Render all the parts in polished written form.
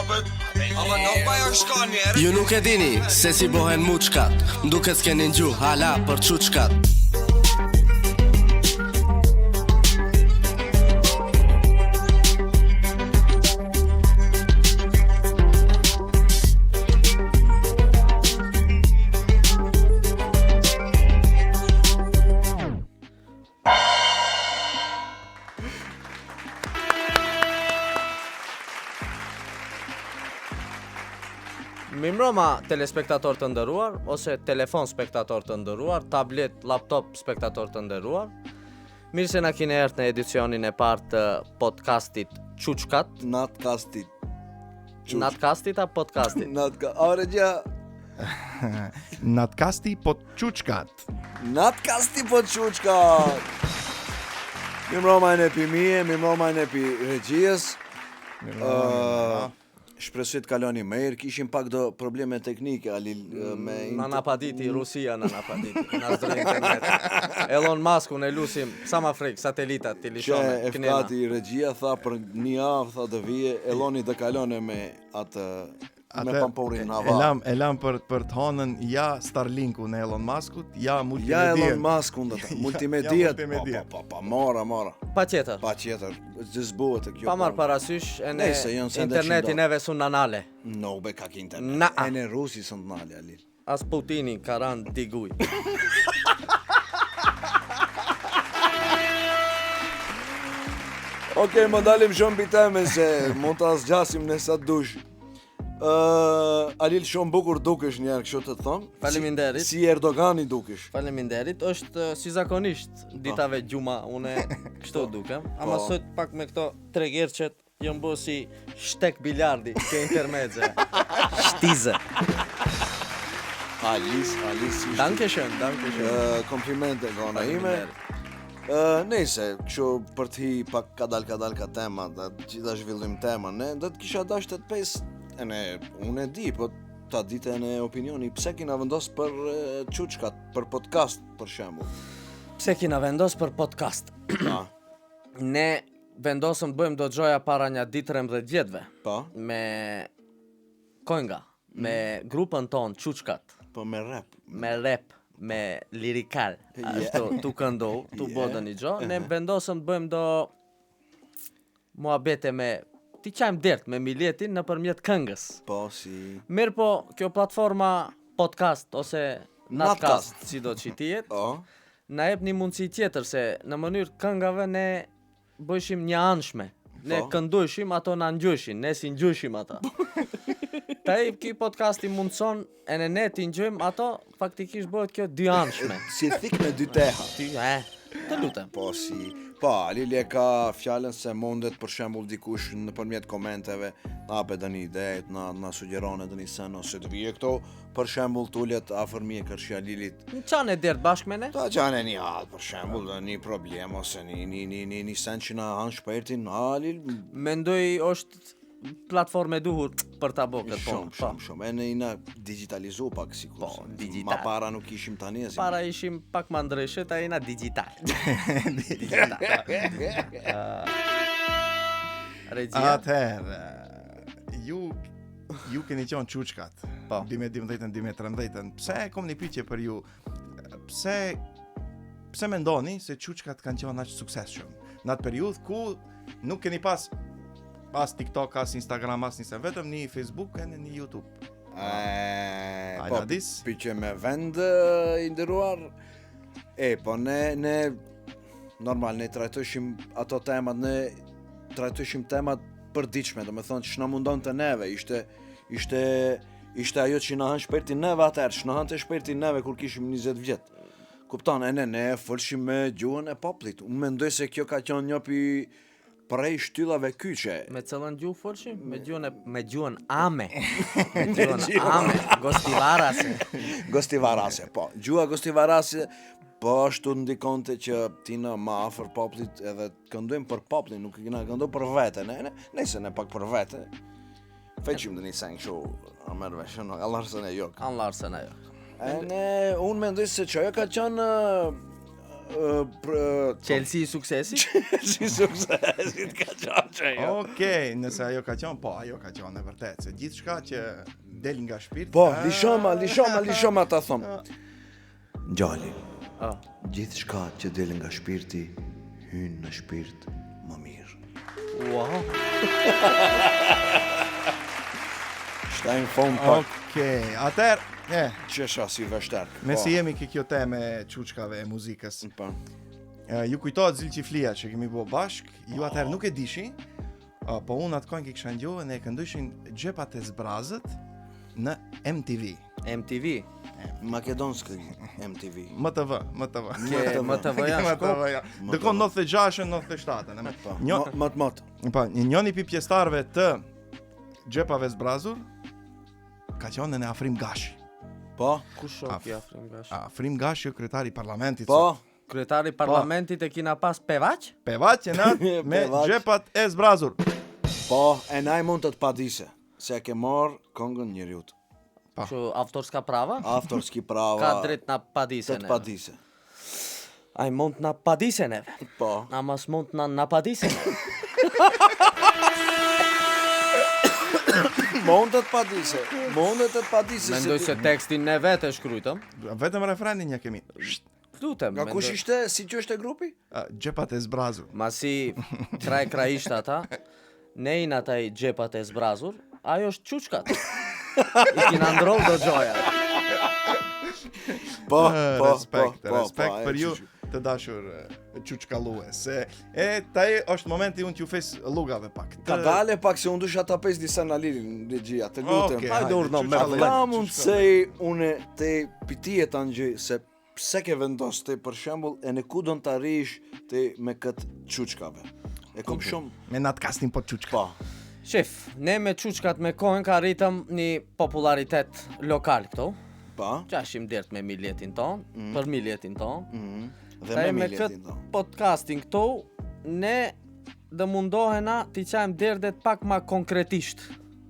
kopët. Ama nuk pa jo shko njerë. Ju nuk e dini se si bohen muçkat, duket s'keni ngju hala për çuçkat. Mimroma telespektator të ndëruar, ose telefon spektator të ndëruar, tablet, laptop spektator të ndëruar. Mirë se na keni erdhur në edicionin e parë të podcastit Çuçkat. Natcastit. Natcastit apo podcastit? Orëgja. Natcasti po Çuçkat. Natcasti po Çuçkat. Mimroma në pimie, mimroma në pi regjisë. Shpresoj të kaloni mirë, kishim pak do probleme teknike Alil me Na napaditi Rusia, na napaditi. Na zdre internet. Elon Musk unë lusim sa ma frek satelitat të lishone. Që FK-ti regjia tha për një javë tha të vije, Eloni të kalone me atë me pamporin hava. E lam për të hanën ja Starlinku në Elon Muskut, ja Ja multimedia. Elon Muskun dhe ta, multimedia. Pa, mora. Pa tjetër. Pa tjetër, zbëhet kjo. Pa marrë parasysh e ne Nese, janë se interneti ndeshim neve sun nanale. No, be kak internet. Na. E në Rusi së të nalë, Alil. As Putini karan diguj. Okej, më dalim shumë piteme se mund të asgjasim në sa dush. Alil shumë bukur dukesh njerë kështu të thonë. Faleminderit. Si Erdogani dukesh. Faleminderit, është si zakonisht ditave gjuma, une kështu dukem. Ama sot pak me këto tregerçet jam bo si shtek biljardi, ke intermedze. Shtize. Alis. Dankeschön. Komplimente gona ime. Nëse, kështu për të hi pak kadal ka tema, dhe gjitha zhvillim tema, ne do të kisha dash të pes, unë e di, po ta dite në opinioni, pse kina vendos për Çuçkat, për podcast, për shembull. Pse kina vendos për podcast? Pa, Ne vendosëm të bëjmë do gjoja para një 13 vjetëve. pa, Me Konga, me grupën tonë Çuçkat, po me rap. me rap, me lirikal, ashtu tu këndohu, tu bodën një gjo, ne vendosëm të bëjmë do muhabete me ti qajmë dert me miljetin në përmjet këngës. Po, si... Mirë po, kjo platforma podcast ose Natcast, si do që tijet, O, na jep një mundësi tjetër se në mënyrë këngave ne bëjshim një anshme. Ne Po. këndojshim, ato na ngjyshin, ne si ngjyshim ata. Taj ky podcasti mundson e ne ti ngjojmë ato, faktikisht bëhet kjo dy anshme. si thik me dy teha. Ty, të lutem. Po, si... Po, Alili e ka fjallën se mundet për shembull dikush nëpërmjet komenteve na hapet një ide, na sugjeron edhe një sen ose të vije këto për shembull tulet afër mie kërshi Alilit. Në qanë e dert bashkë me ne? Ta qanë një halë për shembull, një problem ose një sen që na hanë shpertin, Alil Mendoj është platforme duhur për ta bërë këtë punë. shumë. E në ina digitalizu pak si Po, kurse. digital. Ma para nuk ishim tani e si. Para ishim pak më ndryshe, ta jena digital. Regjia? Atëherë, ju keni qenë Çuçkat. Po. 2012-2013. Pse kom një pyetje për ju? Pse mendoni se Çuçkat kanë qenë aq suksesshëm? Në atë periudhë ku nuk keni pas TikTok, as Instagram, as nisem vetëm një Facebook e një YouTube. Po, dis? pyqe me vend i ndëruar. Po ne normal ne trajtojshim ato temat, ne trajtojshim temat përditshme, do me thonë që na mundon të neve, ishte ajo që na hanë shpertin neve atëherë, që na hanë të shpertin neve kur kishim 20 vjet. Kupton, ne folshim me gjuhën e popullit. Unë mendoj se kjo ka qenë një prej shtyllave kyçe. Me cëllën gjuhë folshim? Me gjuhën ame. Me gjuhën ame. Gostivarase, po. Gjuha gostivarase, po ashtu ndikonte që tina ma afër popullit edhe këndojmë për popullin, nuk kena këndoj për vete. Nëse ne pak për vete. Feqim dhe një sen kështu, amërve, shënë, allarësën e jok. Anlarësën ajo. Unë mendoj se që ajo ka qenë Chelsea i suksesi? Si suksesit ka qenë që jo. Okej, nëse ajo ka qenë, po ajo ka qenë e vërtet, se gjithçka që del nga shpirti. Po, lishoma ta thom. Ngjali. Gjithçka që del nga shpirti hyn në shpirt më mirë. Wow. Shtajnë fond pak. Okej, atëherë, Qesha si vështar. me si jemi ke kjo temë e çuçkave e muzikës. Po. Ju kujtohet Zilçiflia që kemi bërë bashk, ju atëherë nuk e dishin, po unë atë kohë kisha ngjohur ne e këndojshin Xhepat e Zbrazët në MTV. MTV. Makedonsk MTV. MTV. MTV-ja MTV-ja. Dëkon 96, 97. Mat. Po, njëri pi pjesëtarëve të Xhepave Zbrazur ka qenë në Afrim Gashi. Po. Kush shoki Afrim Gashi? Afrim Gashi, kryetari i parlamentit. Po. Kryetari i parlamentit e kina pas pevaç? Pevaç e nat me Pevaç. Xhepat e Zbrazur. Po, e naj mund të padise, se e ke marr këngën njeriut. Që autorska prava? Autorski prava. Ka drejt na padise të neve. padise. Ai mund na padise neve. Po. Na mas mund na padise neve. Mund të padise. Mendoj se tekstin ne vetë e shkrujtëm. Vetëm refrenin ja kemi. Lutem. Nga kush ishte, si që është e grupi? Xhepat e Zbrazur. Masi krajisht ata, ne i ata i Xhepat e Zbrazur, ajo është çuçkat. I kina ndroll do gjoja. Po, Respekt për ju të dashur çuçkallues. Taj është momenti unë t'ju fes lugave pak. Ka dale pak se unë dusha ta pes disa në lirin regjia, të lutem. Okej, hajde, urno, me çuçkallej. Ka mund sej une te pitije të ngjë, se pse ke vendos te për shembull e në ku don të arrish te me këtë çuçkave. E kom shumë. Me natkastin po çuçka. Po. Shef, ne me çuçkat me kohën ka rritëm një popularitet lokal këto. Pa. Qashim dert me miljetin ton, për miljetin ton. Dhe Taj me me miljetin këtë do. podcasting këto, ne dhe mundohena t'i qajmë derdet pak ma konkretisht.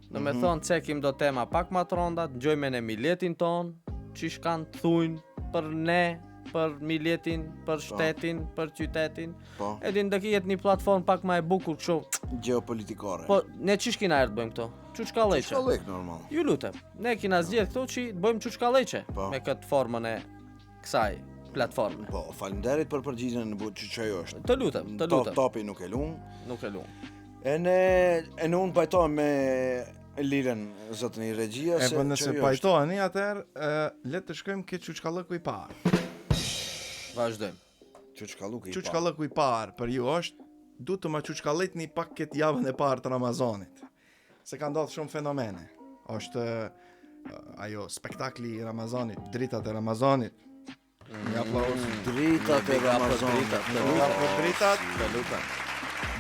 Dhe me thonë, cekim do tema pak ma të rondat, gjojme në miljetin ton, qish kanë të thujnë për ne, për miljetin, për shtetin, për qytetin. Po. Edin dhe kijet një platform pak ma e bukur kështu. Geopolitikore. Po, ne qish kina erë të bëjmë këto? Çuçkalleqe. Shkallek normal. Ju lutem, ne kina zgjedh këto që të bëjmë çuçkalleqe Po. me këtë formën e kësaj platforme. Po, faleminderit për përgjigjen në butë që ajo është. Të lutem. Topi nuk e lun. Nuk e luam. E ne unë pajtohem me liren zotën i regjia E se po nëse çajo është. pajtoheni atëherë, le të shkojmë ke çuçkallëku i parë. Vazhdojmë. Çuçkalluku i parë. Çuçkallëku i parë për ju është du të ma çuçkalletni pak këtë javën e parë të Ramazanit. Se ka ndodhur shumë fenomene. Është ajo spektakli i Ramazanit, dritat e Ramazanit. Një aplauz. Dritat e Ramazanit. Ja për dritat. Të lutem.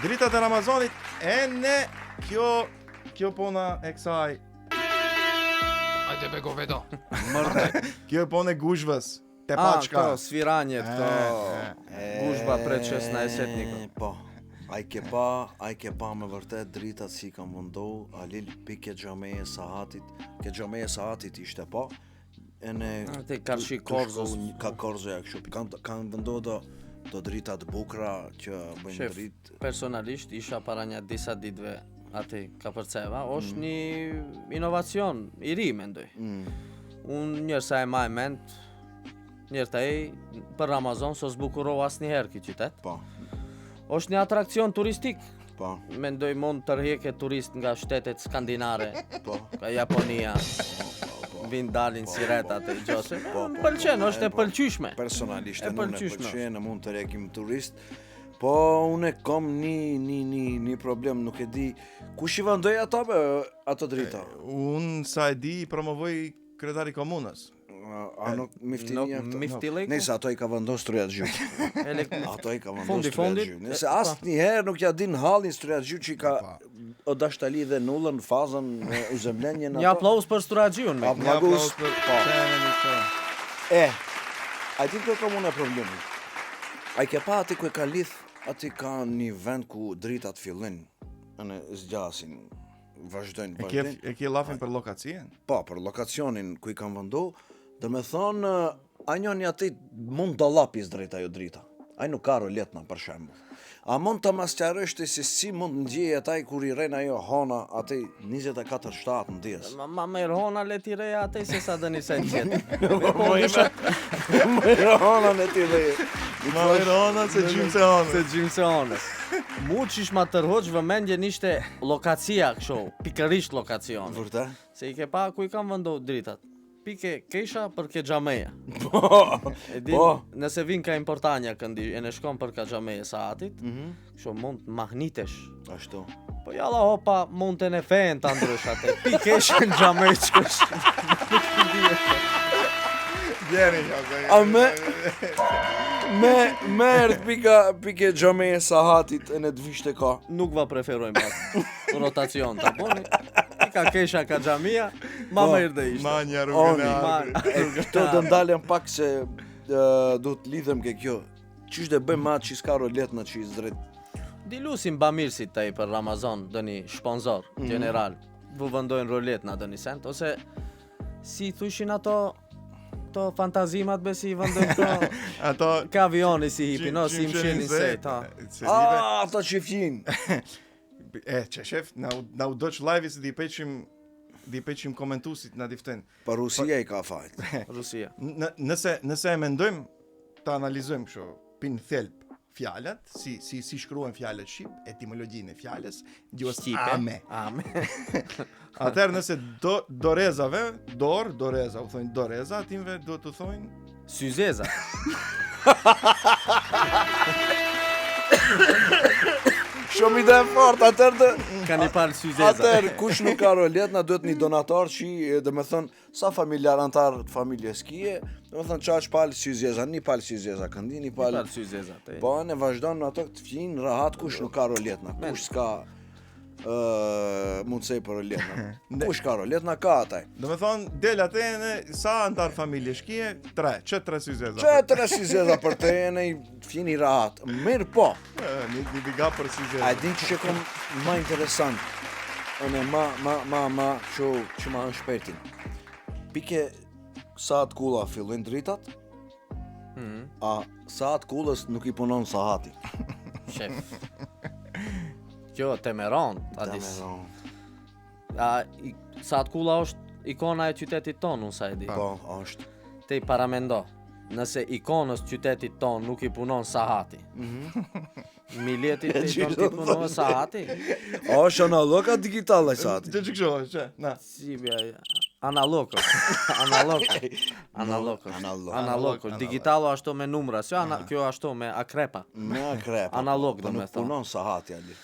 Dritat e Ramazanit e ne kjo puna e kësaj. Hajde be govedo. Kjo e puna e gushvës. Te Ah, paçka. këto sviranje, këto gushba predqesna e setnikë. Po. Ai ke pa me vërtet dritat si kam mundohu, Alil pike xhameje sahatit. Ke xhameje sahatit ishte po. E ne Te karshi korzos. ka korzoja kështu. Kanë vendodo do drita të bukura që bëjnë Shef, dritë. personalisht isha para një disa ditëve aty ka përceva, është një inovacion i ri mendoj. Unë njërë sa e maj mend, njërë ta e për Ramazan së zbukurova asnjëherë këtë qytet. Po. Është një atrakcion turistik. Po. Mendoj mund tërheke turist nga shtetet skandinare, Po. nga Japonia. Vinë dalin siretat e gjose. Po, Më pëlqen, është e pëlqyshme. Personalisht E e nuk pëlqyshme. pëlqen, e mund të rekim turist. Po unë kam një problem, nuk e di kush i vendoi ato drita. Unë sa e di promovoj kryetari komunës. A nuk miftinia Nuk miftileku? Nëse ato i ka vendosur Struja Xhyt. Ato i ka vendosur Struja Fundit. Xhyt. Nëse asnjëherë nuk ja din hallin Struja Xhyt që i ka o dashtali dhe nullën fazën e zemlenjen Një aplauz për Sturagjiun me. Aplauz për po. çelën e këto. A ti ku ka muna problemi? A i ke pa ati ku e ka lidh, ati ka një vend ku dritat fillin, në zgjasin, vazhdojnë. E ke llafin për lokacien? Po, për lokacionin ku i kanë vendu, dhe me thonë, a njoni ati mund do lapis drejt ajo drita. Ai nuk ka roletna për shembull. A mund të mas qarësh ti se si mund ndjehet ai kur i rren ajo hona atë 24/7 në dies? Ma merr hona le ti reja atë se sa dëni sa tjetër. Hona në ti dhe. Ma verona se gjymë se hone. Se gjymë se honës. Mu qish ma tërhoq vëmendjen ishte lokacia kështu, pikërisht lokacion. Vërtet? Se i ke pa ku i kam vendu dritat. Pike kesha për ke xhameja. E di, nëse vin ka importanja këndi, e në shkon për ka xhameja saatit, kështu mund të mahnitesh. Ashtu. Po jalla hopa mund të në fen të ndrysh atë. Pike eshe në xhamej qësh. Gjeni, A me erdh pike xhameje sahatit e në të vishte ka. Nuk va preferojmë atë. Rotacion të boni. Pika kesha ka xhamia, ma më erdhe ishte. Ma një rrugën e Man, agri. Këto të ndalem pak se du të lidhem ke kjo. Qysh dhe bëjmë atë që s'ka roletna që i zdret. Dilusim bamirësit taj për Ramazan, dëni shponzor, general. Vu vëndojnë roletna dëni sent, ose si thushin ato fantazimat besi vëndojnë këto Ato ka avioni si hipi, no, si mshelin sejt, ha. Ata që fjin. Që shef, na u doq live se di peqim komentusit na diften. Pa Rusia i ka fajt. Rusia. Nëse e mendojmë, të analizojmë kështu, pin thelb fjalët, si shkruhen fjalët shqip, etimologjinë e fjalës, gjuhës ame. Ame. Atëherë nëse dorezave, doreza, u thonë doreza, atimve do të thonë Syzeza. Shumë ide fort, atëherë Ka një palë syzeza. atëherë kush nuk ka roletna duhet një donator që dhe me thënë sa familjar antar të familjes kije, dhe me thënë qaq palë syzeza, një palë syzeza këndi, një palë. Palë syzeza. Po ne vazhdon në ato këtë fjinë rahat kush nuk ka roletna, kush s'ka mundësej për roletna. Kush ka roletna ka ataj. do me thonë, del atë në sa antar familje shkije, 3 syzeza. Që 3 syzeza për te e në fjinë i rahat. Mirë po. Një biga për syzeza. A din që kom ma interesant. Ene ma që ma në shpetin. Pike saat kula fillojnë dritat, a saat kulës nuk i punon sahati. Shef. Kjo temeron, ta dis. Sa të kula është ikona e qytetit tonë, unë sa e di. Po, është. Te i paramendo, nëse ikonës qytetit tonë nuk i punon sahati. Miljetit të i tonë t'i punon sahati? A është analog a digital e sahati? Që kësho, që, na. Si bja, analogos. Analogos. Digitalo ashtu me numra, kjo ashtu me akrepa. Me akrepa. Analog do me Nuk thonë. punon sahati ali.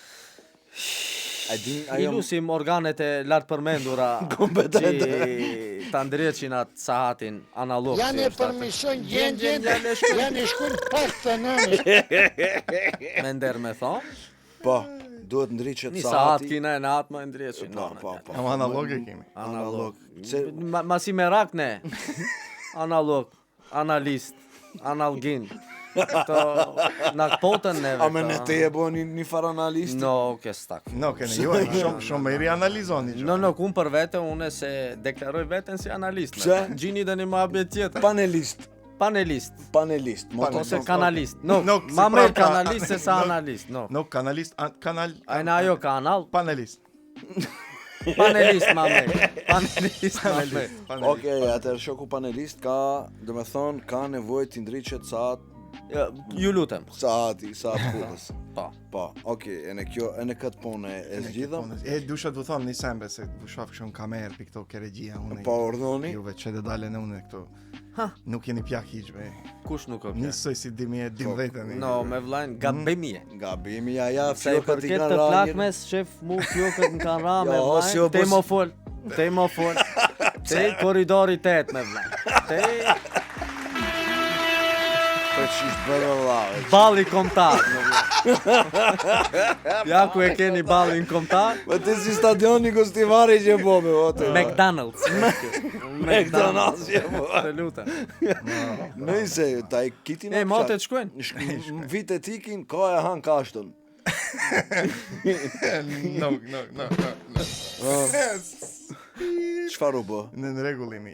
A din I ajo lusim organet e lartë përmendura Kompetente. që ta ndreqin atë sahatin analog. Janë e përmishon gjendjen, janë e shkun pas të nëni. Me nder me thonë, po, duhet ndriqet një sahat sahati. kina e natë më ndreqin. Po. Ama analog e kemi. Analog. Se Ma si merak ne. Analog, analist, analgin. Këto na potën neve. a me ne te e bo një far analist? No, ke stak. No, kene ju, shumë me i rianalizoni. No, kun për vete, une se deklaroj veten si analist. Pse? Gjini dhe një ma abet tjetër. Panelist. Panelist. Ose kanalist. No, Nuk, si ma merë prapra- kanalist se sa analist. No. No, kanalist, Ajna ajo kanal, panelist. panelist ma merë. Panelist ma merë. Okej, atër shoku panelist ka, dhe me thonë, ka nevojë t'i ndriqet Ju lutem. sahati kulës. Po. Po, okej, e në këtë punë e zgjidhëm. E dusha të thonë një sembe, se du shaf këshon kamerë për këto keregjia unë. Po ordhoni. Juve që dhe dale në unë këto. Nuk jeni pjak hiqbe. Kush nuk o pja? Njësoj si 2012. No, me vlajnë gabimje. Gabimi ja Se i flokët i përket kanë të ranjër. plakmes, shef mu flokët në kanë ra me Jo, si o vlajnë. Te bos- mo fol. Te mo fol. Te koridori 8 me vlajnë. Te Për qisht bërë lave. balli komtar. me vlajnë. Ja ku e keni ballin komtar? Me të si stadioni Gostivari që po me vote. McDonald's. McDonald's që po. Të lutem. Nëjse, ta i kitin E, motet shkojnë? Vitet ikin, ka e han kashtën. No. Çfarë u bë? Në rregullimi.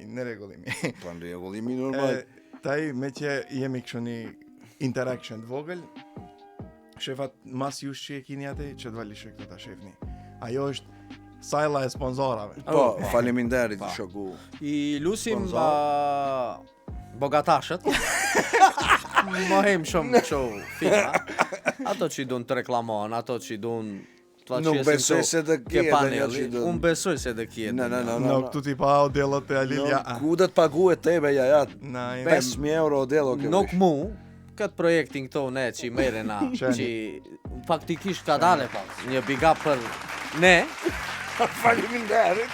Po në rregullimi normal. Taj me që jemi kështu interaction të vogël. Shefat mas jush që e kini atë që të valishe këtë ta shefni. Ajo është sajla e sponsorave. Po, faleminderit shoku. I lusim Sponsor. bogatashët. Mohim shumë kështu firma. Ato që dun të reklamon, ato që dun të Nuk besoj se të ke kje paneli. Unë besoj se të kje. No, këtu ti pa odelot e Alilja. Ku do të paguhet tebe ja? Na, 5.000 euro odelo ke. Nuk mu, këtë projektin këto ne që i merena, që faktikisht ka dale pak. Një big up për ne. Faleminderit.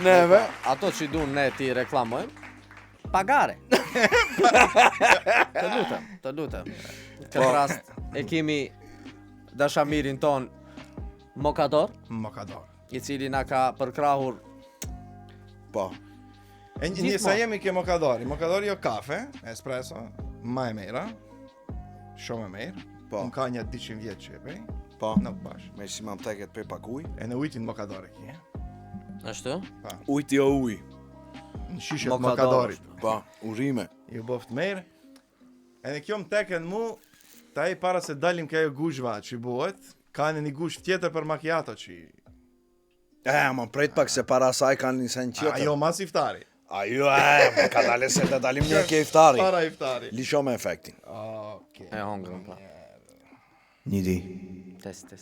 Neve. Ato që dun ne ti reklamojmë, pagare. Të lutem. Këtë rast e kemi dashamirin ton Mokador, i cili na ka përkrahur. Po. E njësa jemi ke Mokadori. Mokadori jo kafe, espresso, ma e mera. Shumë e merë. Po. Unë ka një 200 vjetë që e pej. Po. Nuk bash. Me si mam teket pe pakuj. E në ujtin Mokadori ki, Ashtu? Ujti o uj. Në shishet Mokadori. Mokadorit. Po, urime. Ju boft merë. E në kjo më teken mu, ta i para se dalim ka jo gushva që buhet, ka në një gush tjetër për macchiato që... Më prejt pak se para saj kanë një sen qëtër. Ajo mas iftari. Ajo, më ka dale se të dalim një ke iftari. Para iftari. Lisho me efektin. Okay. E hongërën pa. Një di, Test.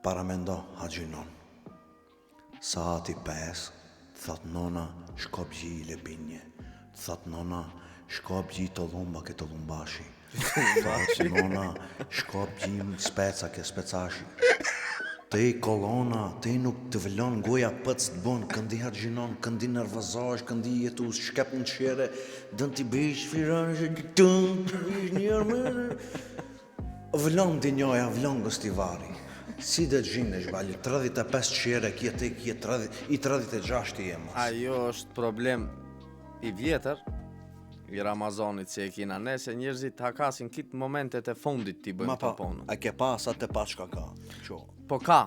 paramendo Haxhinon. Saati 5, thot nona, shkop gji i lepinje. Thot nona, shkop gji të lumba ke të lumbashi. Thot nona, shkop gji speca ke specashi. Te kolona, te nuk të vëllon goja pëc të bon, këndi Haxhinon, këndi nervozash, këndi jetu shkep në qere, dën t'i bëjsh firan, njërë mërë. Vëllon di njoja, vëllon gëstivari. Si dhe gjinë e shbali, 35 qere, kje 36 të jemas. Ajo është problem i vjetër, i Ramazanit që e kina ne, se njerëzit hakasin kitë momentet e fundit t'i bëjmë të ponën. A ke pa sa të pa qka ka? Qo. Po ka.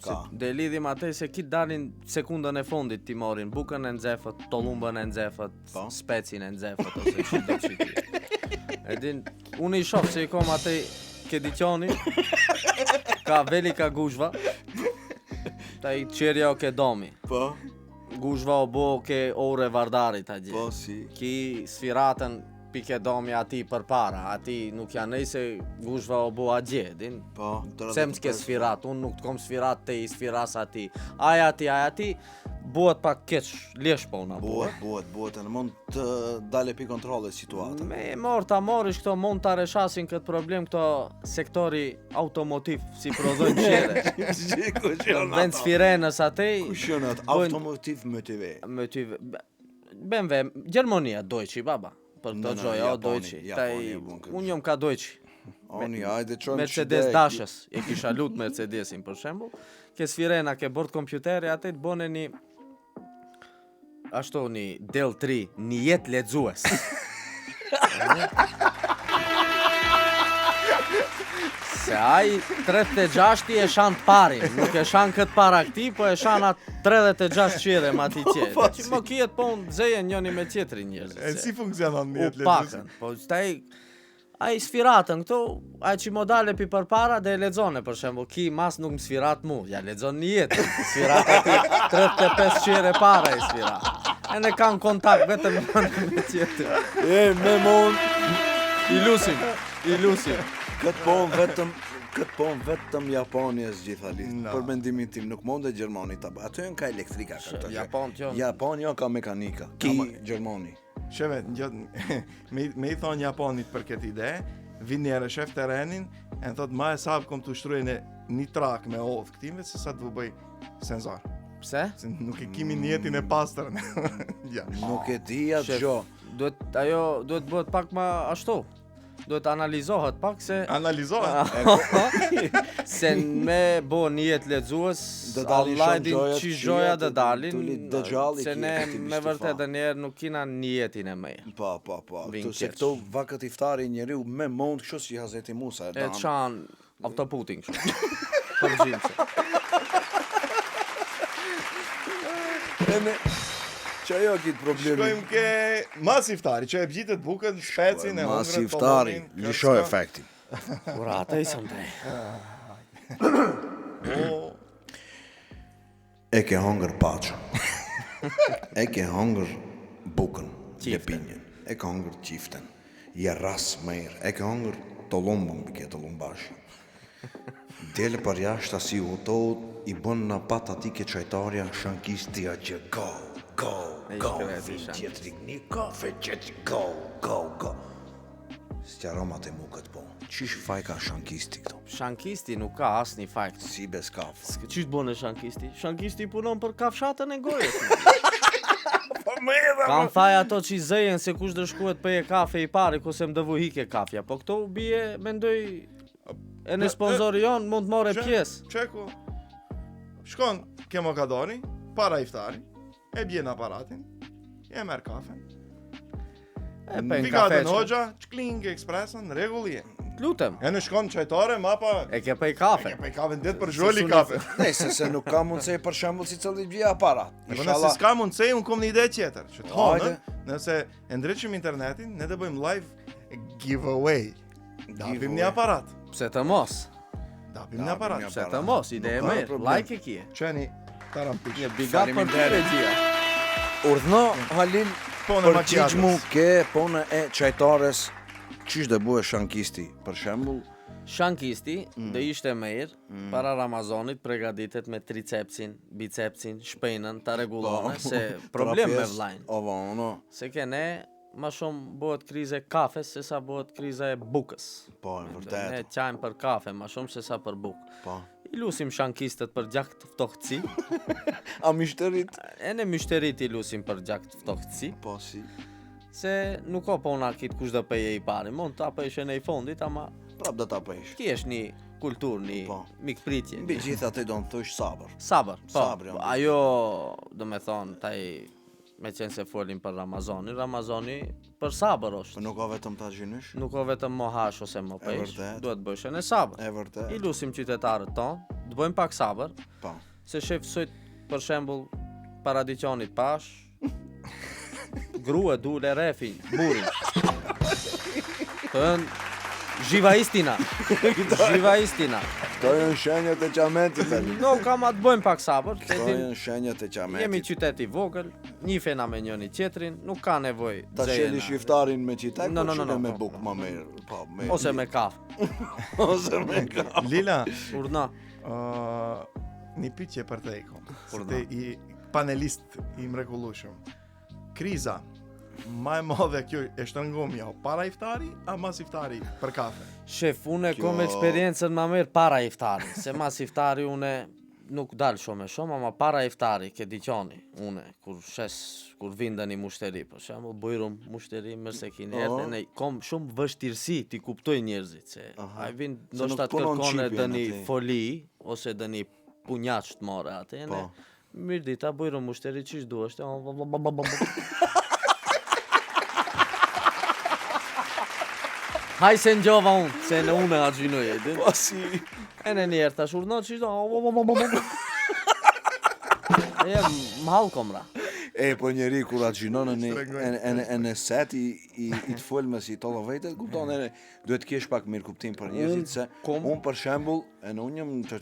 Ka. Dhe lidhim atë se kitë dalin sekundën e fundit t'i morin bukën e nxefët, tolumbën e nxefët, Po. specin e nxefët, ose që do që ti. E din, unë i shoh se i kom atë ke diqoni, ka veli ka gushva, ta i qerja o ke domi. Po, Gushva o bo ke ore vardarit a po gjithë. si. Ki sfiratën pike domi ati për para, ati nuk janë nej se gushva o bo a gjithë, din? Po, Se më s'ke sfirat, unë nuk t'kom sfirat te i sfiras ati. Aja ati, buhet pak keq, lesh po una buhet. Buhet, në mund të dale pi kontrole situatën. Me ta morish këto mund të reshasin këtë problem këto sektori automotiv si prodhojnë qere. Vend sfirenës atej. Kush janë atë automotiv motive? BMW, Gjermania, Deutsche, baba. Për No, këto gjoja, o Japoni, Deutsche. Japoni, bun këtë Unë jom ka Deutsche. Oni, hajde qënë Mercedes dashës, e kisha lut Mercedesin për shembull. Ke sfirena, ke bord kompjuteri, atë të bone një ashtu një Dell 3, një jetë lexues. Se ai 36 e shan të parin, nuk e shan këtë para këti, po e shan atë 36 qire ma ti tjetë. Që më kijet po unë zejen njëni me tjetërin njerëzit. E si funksionon një U pakën, po staj ai sfiratën këtu, ai që modale pi për para dhe e lexone për shembull, ki mas nuk më sfirat mu, ja lexon një jetë, sfirat ati 35 qire para i sfirat. E ne kanë kontakt vetëm me tjetër. me mund, I lusim. këtë pon vetëm Japoni e zgjitha litë. No. Për mendimin tim, nuk mund e Gjermani ta bëj. Ato janë ka elektrika këto. Japon jo. Japoni jo ka mekanika. Ki Gjermani. Sheve, me i thonë Japonit për këtë ide, vinë njerë shef terenin, e në thotë ma e sabë kom të ushtrujnë një trak me ovë këtime, se sa të vëbëj senzor. Pse? Se nuk e kimi njetin e pastër. Ja. Nuk e di atë Shef, gjo. duhet bëhet pak ma ashtu. Duhet analizohet pak se Analizohet. se me bo një jetë lexues, Dë dalin Allah shumë din gjoja që të gjoja këqija, dhe dalin, tuli dëgjalli se ki ne aktivisht me të vërtet fa. dhe njerë nuk kina një jetin e meje. Po. Vin Këtu se keq. këto vakët iftari njeriu me mund kështu si Hazreti Musa E të qanë autoputin kështu. Për gjimëse. Që ajo kitë problemi. Shkojmë ke mas iftari, që e bgjitet bukën, shpecin e Mas hongërën, iftari, tollonin, lishoj kërcka. efektin. Urata i sëndej. E ke hongër paçën. E ke hongër bukën, lepinjen. E ke hongër qiften. Je ras mëjrë. E ke hongër të lumbën, bike të lumbash. Dele për jashtë asi u to i bën në pat ati ke qajtarja shankistia që go. kreti shank. Tjetëri një kafe, tjetëri go. Së aromat e mu këtë po. Qish faj ka shankisti këto? Shankisti nuk ka asë një fakt. Si bez kafë. Qysh bënë shankisti? Shankisti punon për kafshatën e gojës. Kam thaj ato që i zëjen se kush dëshkuet për e kafe i pari, ku se më dëvu hike kafja. Po këto bie, mendoj, e në sponsori jonë mund të more pjesë. Qeku, shkon ke mokadori, para iftari, e bje në aparatin, e merë kafen. E për në Figatën kafe që. hoxha, qkling ekspresën, regullje. Lutem, E në shkon qajtare, mapa, e ke për i kafe. e pe kafen dit për zholi kafe. Nëse se nuk ka mundësej për shembull si cëllit bje aparat. Po nëse s'ka mundësej, unë kom një ide tjetër. Që të Hajde. honën, nëse e ndryqim internetin, ne të bëjmë live giveaway. Dapim Giveaway. një aparat. Pse të mos? Dapim një aparat. Pse të mos, ide e Nuk ka mirë. problem. Like e kje. Qeni, tarampish. Një big up për të regjia. Urdhno Halil Po në për makijazës. qiqmu ke pone e qajtares qish dhe bue shankisti për shembull. Shankisti dhe ishte mirë, para Ramazanit pregaditet me tricepsin, bicepsin, shpenën, të regulone, se problem me vlajnë. Ova, ono. Se ke ne, ma shumë bëhet krize kafes, se sa bëhet krize bukës. Po, e Ne vërtet. qajmë për kafe, ma shumë se sa për bukë. Po. I lusim shankistet për gjak të ftohtësi, A mishterit? e ne myshterit i lusim për gjak të ftohtësi, Po, si. se nuk ka pona kitë kush dhe peje i pari, mund të apë ishe në i fondit, ama Prap dhe ta pesh. ki është një kultur, një Po. mikpritje. Mbi gjitha të do në thush sabër. Sabër, po. Sabër, jam. Ajo, do me thonë, taj, me qenë se folim për Ramazani për sabër Po është. nuk ka vetëm ta gjynysh. Nuk o vetëm më hash ose më pesh, vërtet. duhet bëshën e sabër. E vërtet. I lusim qytetarët tonë, të bëjmë pak sabër, Po. se shef sot për shembull paradiqonit pash, grua dule refin, burin. Të zhiva istina. Zhiva istina. Këto janë shenjat e qamentit tani. No, kam atë bëjmë pak sabër, se Këto din, janë shenjat e jemi qamentit. qytet i vogël, njifena me njëri tjetrin, nuk ka nevojë Ta sheli shiftarin me qitek, No, po no, no, qile no, me no, buk no. më mirë. Po, me ose me kafë. ose me ka. Lila, Urna. një pyetje për te kom. Se Urdhna. te i panelist i mrekullueshëm. Kriza ma e madhe kjo e shtrëngom jo para iftari a mas iftari për kafe? Shef, unë Kjo- kom eksperiencën ma mirë para iftari, se mas iftari une nuk dal shumë e shumë, ama para iftari, ke diqoni, une, kur vinda një mushteri, për shembull, bujrum mushteri, mirë se kini erdhe, ne kom shumë vështirësi t'i kuptoj njerëzit, se a i vind Se nuk ndoshta të punon kërkone qipjen dë një ati. foli, ose dë një punjaq të more atë, ne, Po. mirë dita, bujrum mushteri, qish du është, Haj se n'gjova unë, se në unë a gjynoj e din. Po si. E në njerë tash urno që ishdo E më halë komra. E, po njeri kur atë gjinon e në set i të folme si tolo vejtet, kupton e duhet kesh pak mirë kuptim për njerëzit se unë për shembull, e në unë jëmë që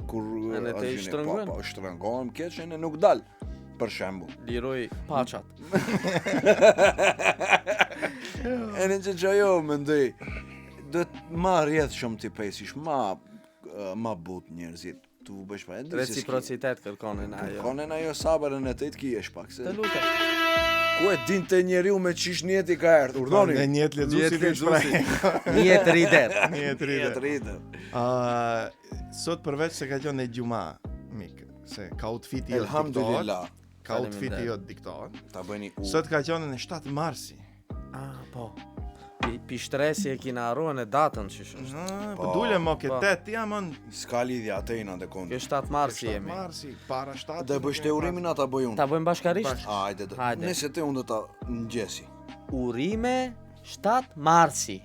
kur ne te i shtrëngojnë? po shtrëngojnë kesh e në nuk dal, për shembull. Liroj paçat. E në që ajo mendoj, duhet ma rjedh shumë t'i pesish, ma but njerëzit, tu bësh pa e di se s'ki. Reciprocitet kërkonin ajo. Konen ajo sabërën e të të kijesh pak, se Të lutem. ku e din të njeriu me qish njeti ka erdhë, urdoni? Në njët ledzusi të shprej. Njetë ridet. Njët ride. Jetë rritë. Sot përveç se ka qenë e gjuma, mik, se ka outfiti jo diktohet. Elhamdulillah. Ka outfiti jo diktohet. Ta bëni u. Sot ka qenë në 7 marsi. Ah, po. Pi shtresi e kina arruën e datën që është. Po dule mo ke po. 8 jamon. S'ka lidhja atejna dhe kondi. Kjo 7 marsi 7 jemi. marsi, para 7. Dhe bësh te urimin ata bëj unë. Ta bëjmë bashkarisht? Hajde dhe. Hajde. Nëse te unë dhe ta ngjesi. Urime 7 marsi.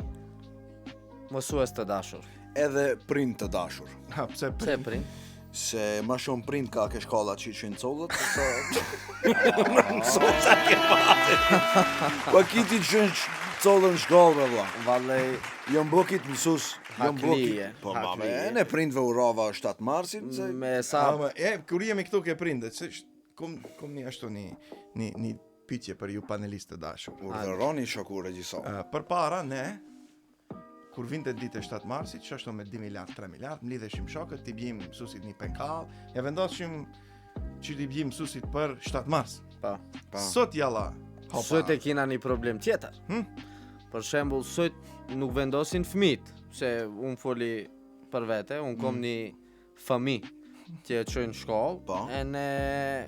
Mësues të dashur. Edhe prind të dashur. Ha, pse Pse prin? Se ma shumë prind ka ke shkalla që që në collët, sa... Mëso sa ke pati. Pa kiti që në collën shkallë, valla. Vallej, Jo mbokit mësus, jo Haklije, mbokit. Po, haklije. ne prindve urava 7 marsin, se... me sa Ama, kur jemi këtu ke prindet, se kom një ashtu një pyetje për ju panelistë të dashur. Urdhëroni shoku regjisor. Për para, ne, kur vinte ditë e 7 marsit, që ashtu me 2 miliard, 3 miliard, mlidheshim shokët, t'i bjim mësusit një penkall, ja vendosim që t'i bjim mësusit për 7 mars. pa. Sot jalla, hopa. Sot e kina një problem tjetër. Për shembull, sot nuk vendosin fëmijët, se unë foli për vete, unë kom një fëmijë që e çojnë shkollë, Po. e ne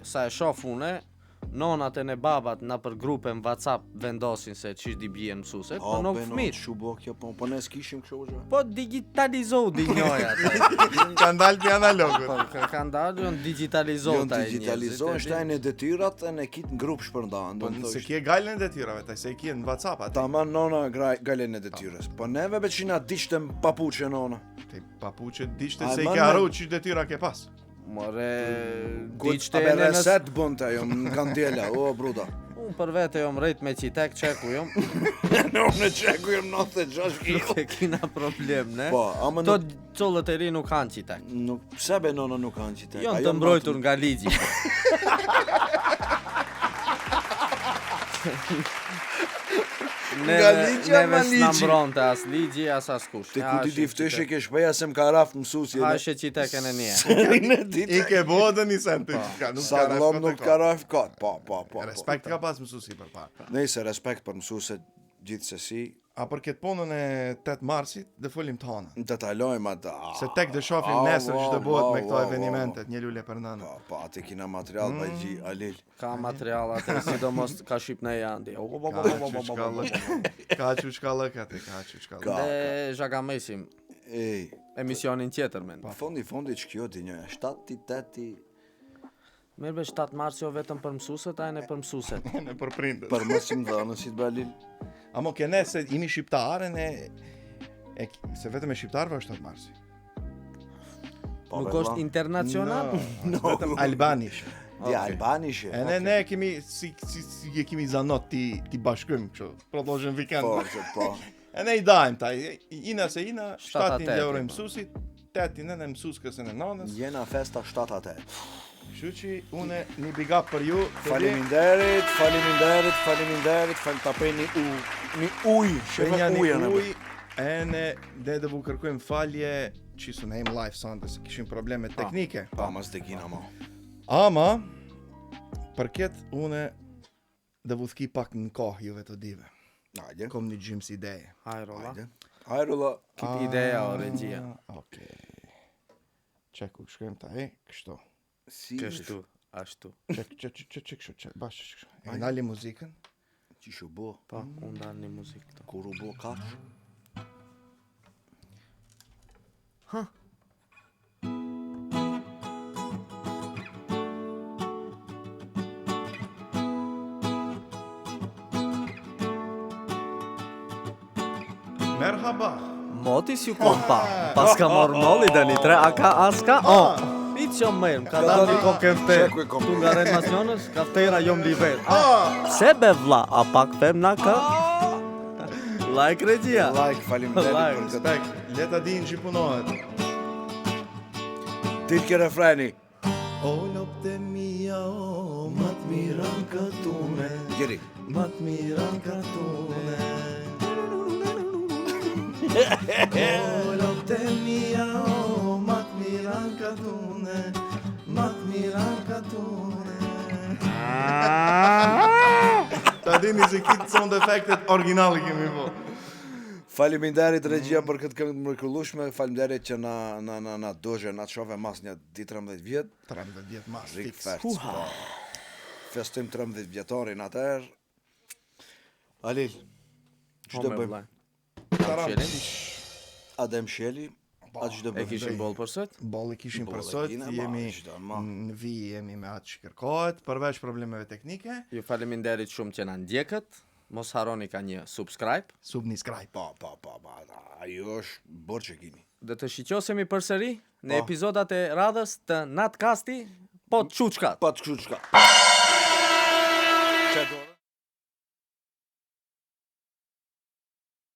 sa e shoh une, nonat e ne babat na për grupe në WhatsApp vendosin se çish di bien mësuesit, po nuk fëmijët. Shubo kjo, po ne s'kishim kështu gjë. Po digitalizohu di njoja. Ka ndalë për analogut. Po kanë dalë, janë digitalizohu Jo ta digitalizohen shtajnë e detyrat e ne kit në grup shpërndan. Po Do të se thosh kje gajlen e detyrave, taj se kje në WhatsApp aty. tamam nona galen e detyrës. Po neve beçina diçtem papuçe nona. Te papuqe dishte Ai, se i man, ke man. arru që detyra ke pas. More Diçte diçte e e nënës. reset bënte jo në kandela, o bruta. Unë për vete jom rejt me qitek qeku jom. Në çeku jam 96 kg. Nuk e kina problem, ne? Po, ama To nuk collët e ri nuk kanë qitek. nuk pse be nona nuk kanë qitek. Jon të mbrojtur nga ligji. Nga ligji ama Neve s'na ligji. mbronte as ligji, as askush. Te ku ti di fteshe ke shpeja se m'ka raft mësuesi. Hashe qitekën e nje. Në ditë. I ke bodë një senti. Nuk Sa glom nuk ka raft kot. Po. Respekt ka pas mësusi për para. Nëse respekt për mësuesit gjithsesi, A për këtë punën e 8 marsit, dhe folim të hana. detajlojmë atë. Se tek dhe shofim nesër që dhe bëhet me këto evenimentet, një lule për nënë. Po, atë kina material bajgji Alil. Ka materialat, sidomos ka Shqipne jandi. Ka që shkallë këti, ka që shkallë. Ka. Dhe zhagamesim Ej, emisionin tjetër, men. fondi që kjo di një 7-8 Mirë be 7 mars jo vetëm për mësuesit, ajne për mësuesit. Në për prindët. për mësim dhe anësit be Alil. Amo ke ne se imi shqiptarën se vetëm e shqiptarëve është 7 marsi. Po, Nuk be, është vlla. internacional? Vetëm Albanish. Di Albanishe. E ne kemi, si e kemi zanot ti bashkëm, kështu, prodhojnë vikend. Po, që po. E ne i dajmë ta, ina se ina, 7 8, euro i po. mësusit, 8 në mësuskës e në nanës. Jena festa 7-8. Kështu që une një big up për ju. Faleminderit, ta prej një uj, Shenja shefe ujën. një uj, e ne dhe vu kërkojmë falje që su nejmë live sonde, se kishim probleme teknike. Pa, mas të kina ma. Ama, për ketë une dhe vu thki pak në kohë juve të dive. Hajde. Kom një gjymës ideje. Hajrolla. Hajrulla. Kit ideja o regjia. Okej. Qeku, shkojmë ta kështu. Si Kështu, ashtu. Kështu, bashkë. E nali muzikën. që shu bo, Po, unë dalë një muzikë këto. kur u bo kaq. Merhaba. Motis ju kompa, pas ka mor molli dhe një 3 aka aska o. Itë që mërëm, ka da një kokë Çeku e kom. Tu nga rejt nacionës, kaftera jom liber. Se be vla, a pak fem na ka? Like regjia. Like, faleminderit Like, për këtë. Respekt. Leta din që punohet. Til ke refreni. O lopte mia, o mat miran katune. Gjeri. Mat miran katune. O lopte mia, o mat miran katune. Mat miran katune. Ta dini se kitë sound efektet originali kemi po. Faleminderit regjia për këtë këngë të mrekullueshme, faleminderit që na dozhe, na çove mas një ditë 13 vjet. 13 vjetë mas Rik fix. fest. Po. Festojm 13 vjetorin atëherë. Alil, ç'do bëjmë? Adem Sheli, atë ç'do E bëjmë? kishin bol për sot? Bolli kishim për Bolle sot, kina, jemi ma, qdo, ma. në vi jemi me atë që kërkohet, përveç problemeve teknike, Ju faleminderit shumë që na ndjekët. Mos harroni ka një subscribe. subscribe. Po, ajo është borë që kini. Dhe të shiqosemi përsëri në Po. epizodat e radhës të Natkasti, po çuçkat. Pa të kështu qka. Që do